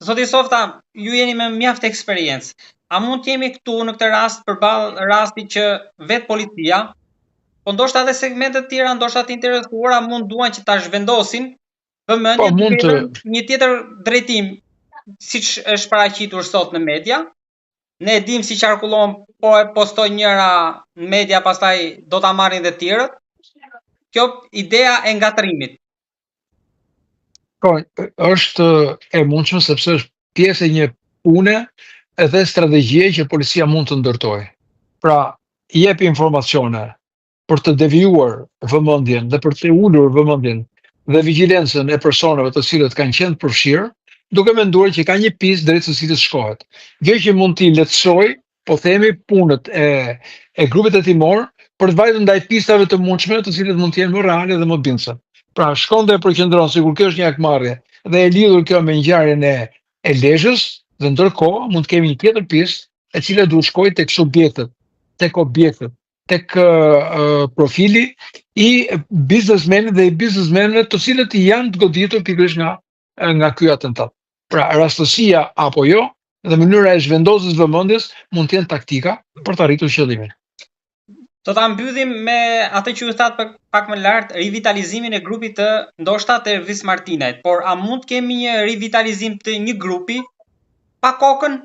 Zoti Softa, ju jeni me mjaft eksperiencë. A mund të jemi këtu në këtë rast përballë rastit që vetë policia, po ndoshta edhe segmente të tjera, ndoshta të interesuara mund duan që ta zhvendosin vëmendjen duke dhënë një tjetër drejtim, siç është paraqitur sot në media. Ne e dim si qarkullon, po e postoj njëra në media, pastaj do ta marrin dhe tjerët. Kjo ideja e ngatrimit. Po, është e mundshme sepse është pjesë e një pune edhe strategjie që policia mund të ndërtojë. Pra, jep informacione për të devijuar vëmendjen dhe për të ulur vëmendjen dhe vigjilencën e personave të cilët kanë qenë të përfshirë, duke menduar që ka një pistë drejt së cilës shkohet. Gjë që mund t'i lehtësoj, po themi, punët e grupit hetimor për të vajtur ndaj pistave të mundshme, të cilët mund të jenë më reale dhe më bindëse. Pra, shkon dhe përqendron, sikur kjo është një akmarrje dhe e lidhur kjo me ngjarjen e Lezhës, dhe ndërkohë mund të kemi një tjetër pistë e cila duhet shkojë tek subjektet, tek objektet, tek profili i biznesmenit dhe i biznesmenëve të cilët janë të goditur pikërisht nga ky atentat. Pra, rastësia apo jo, dhe mënyra e zhvendosjes vëmendjes mund të jenë taktika për të arritur qëllimin. Do ta mbyllim me atë që ju thatë pak më lart, rivitalizimin e grupit të ndoshta të Ervis Martinajt, por a mund të kemi një rivitalizim të një grupi pa kokën,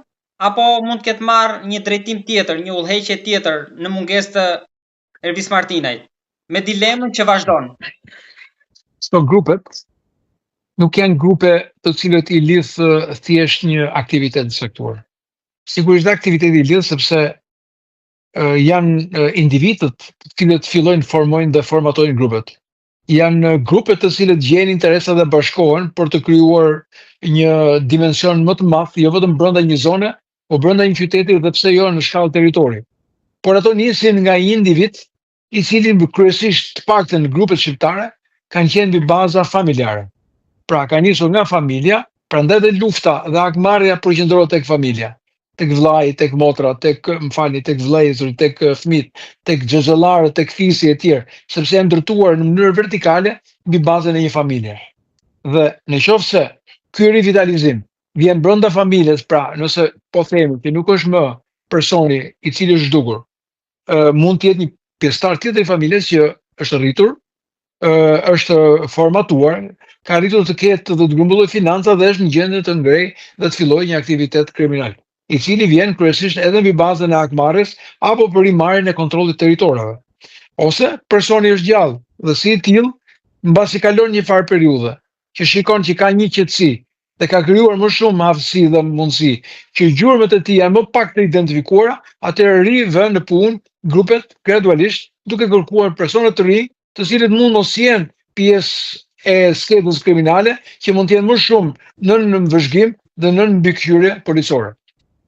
apo mund të ketë marrë një drejtim tjetër, një udhëheqje tjetër në mungesë të Ervis Martinajt, me dilemën që vazhdon? Këto grupet nuk janë grupe të cilët i lidh thjesht një aktivitet të caktuar. Sigurisht aktiviteti i lidh sepse janë individët të cilët fillojnë formojnë dhe formatojnë grupet. Janë grupe të cilët gjejnë interesa dhe bashkohen për të krijuar një dimension më të madh, jo vetëm brenda një zone, po brenda një qyteti dhe pse jo në shkallë territori. Por ato nisin nga një individ i cili kryesisht të paktën grupet shqiptare kanë qenë mbi baza familjare. Pra ka nisur nga familja, prandaj dhe lufta dhe akmarrja përqendrohet tek familja, tek vllai, tek motra, tek vëllezërit, tek fëmijët, tek xhoxhallarët, tek fisi e tjerë, sepse janë ndërtuar në mënyrë vertikale mbi bazën e një familje. Dhe nëse ky rivitalizim vjen brenda familjes, pra nëse po themi që nuk është më personi i cili është zhdukur, mund të jetë një pjesëtar tjetër i familjes që është rritur, është formatuar, ka arritur të ketë dhe të grumbullojë financa dhe është në gjendje të ngrejë dhe të fillojë një aktivitet kriminal, i cili vjen kryesisht edhe mbi bazën e akmarrjes apo për rimarrjen e kontrollit territorave. Ose personi është gjallë dhe si i tillë, mbasi kalon një farë periudhe, që shikon që ka një qetësi dhe ka krijuar më shumë aftësi dhe mundësi që gjurmët e tij janë më pak të identifikuara, atëherë vën në punë grupet gradualisht duke kërkuar persona të rinj, të cilët mund mos jenë pjesë e skemës kriminale, që mund të jenë më shumë në vëzhgim dhe në mbikëqyrje policore.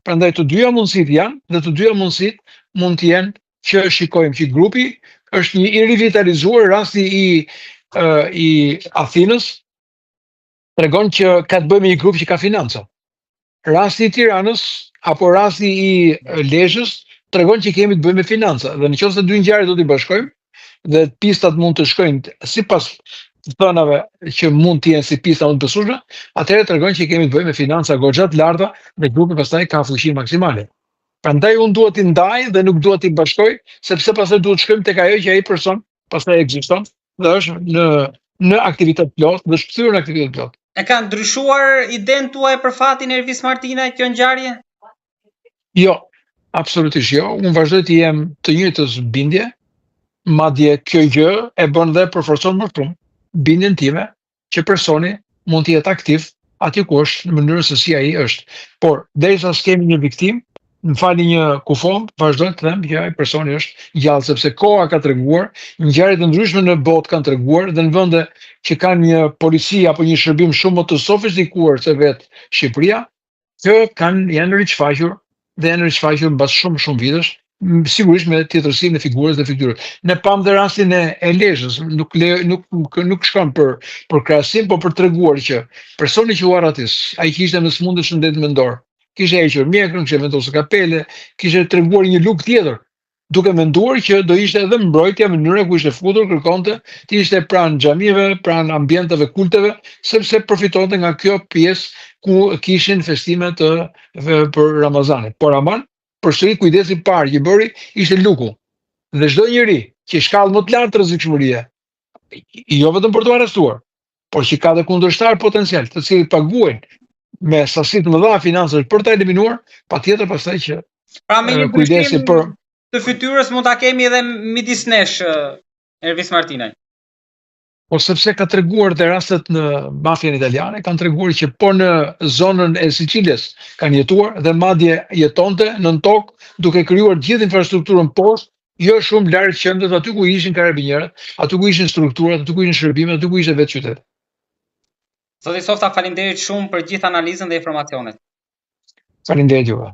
Prandaj të dyja mundësit janë, dhe të dyja mundësit mund të jenë që shikojmë që grupi është një i rivitalizuar. Rasti i Athinës tregon që ka të bëjë me një grup që ka financa. Rasti i Tiranës apo rasti i Lezhës tregon që kemi të bëjmë me financa. Dhe nëse dy ngjarjet do t'i bashkojmë dhe pistat mund të shkojnë sipas thënave që mund të jenë si pista më të besueshme, atëherë tregon që kemi të bëjmë me financa goxha të larta dhe grupi pastaj ka fuqinë maksimale. Prandaj unë duhet t'i ndaj dhe nuk duhet t'i bashkoj, sepse pastaj duhet shkojmë tek ajo që ai person pastaj ekziston dhe është në aktivitet plot, dhe shkthyer në aktivitet plot. E ka ndryshuar idenë tuaj për fatin e Ervis Martinajt kjo ngjarje? Jo, absolutisht jo. Unë vazhdoj të jem të njëjtës bindje, madje kjo gjë e bën dhe përforcon më shumë bindjen time që personi mund të jetë aktiv aty ku është në mënyrën se si ai është. Por derisa s'kemi një viktim, më falni një kufon, vazhdoj të them që ai personi është gjallë, sepse koha ka treguar, ngjarje të ndryshme në botë kanë treguar dhe në vende që kanë një polici apo një shërbim shumë më të sofistikuar se vetë Shqipëria, që janë riçfaqur dhe janë riçfaqur mbas shumë vitesh, sigurisht me tjetërsinë e figurës dhe fytyrës. Ne pam dhe rastin e Lezhës, nuk shkon për krahasim, por për treguar që personi që u arratis, ai kishte në smundje shëndet mendor, kishte hequr mjekrën, kishte vendosur kapele, kishte treguar një luk tjetër, duke menduar që do ishte edhe mbrojtja mënyra ku ishte futur, kërkonte të ishte pranë xhamive, pranë ambienteve kulteve, sepse përfitonte nga kjo pjesë ku kishin festime për Ramazanit. Por aman, përsëri kujdesi parë që bëri ishte luku. Dhe çdo njeri që shkallë më të lartë të rrezikshmërie, jo vetëm për të arrestuar, por që ka dhe kundërshtar potencial, të cilët paguajnë me sasi të mëdha financash për ta eliminuar, patjetër pastaj që pra me një kujdesi për të fytyrës mund ta kemi edhe midis nesh, Ervis Martinaj. Po sepse ka treguar dhe rastet në mafian italiane, kanë treguar që po në zonën e Siciljes kanë jetuar dhe madje jetonte nën tokë duke krijuar gjithë infrastrukturën poshtë, jo shumë larg qendrës aty ku ishin karabinjerët, aty ku ishin strukturat, aty ku ishin shërbimet, aty ku ishte vetë qyteti. Zoti Softa, faleminderit shumë për gjithë analizën dhe informacionet. Faleminderit juve.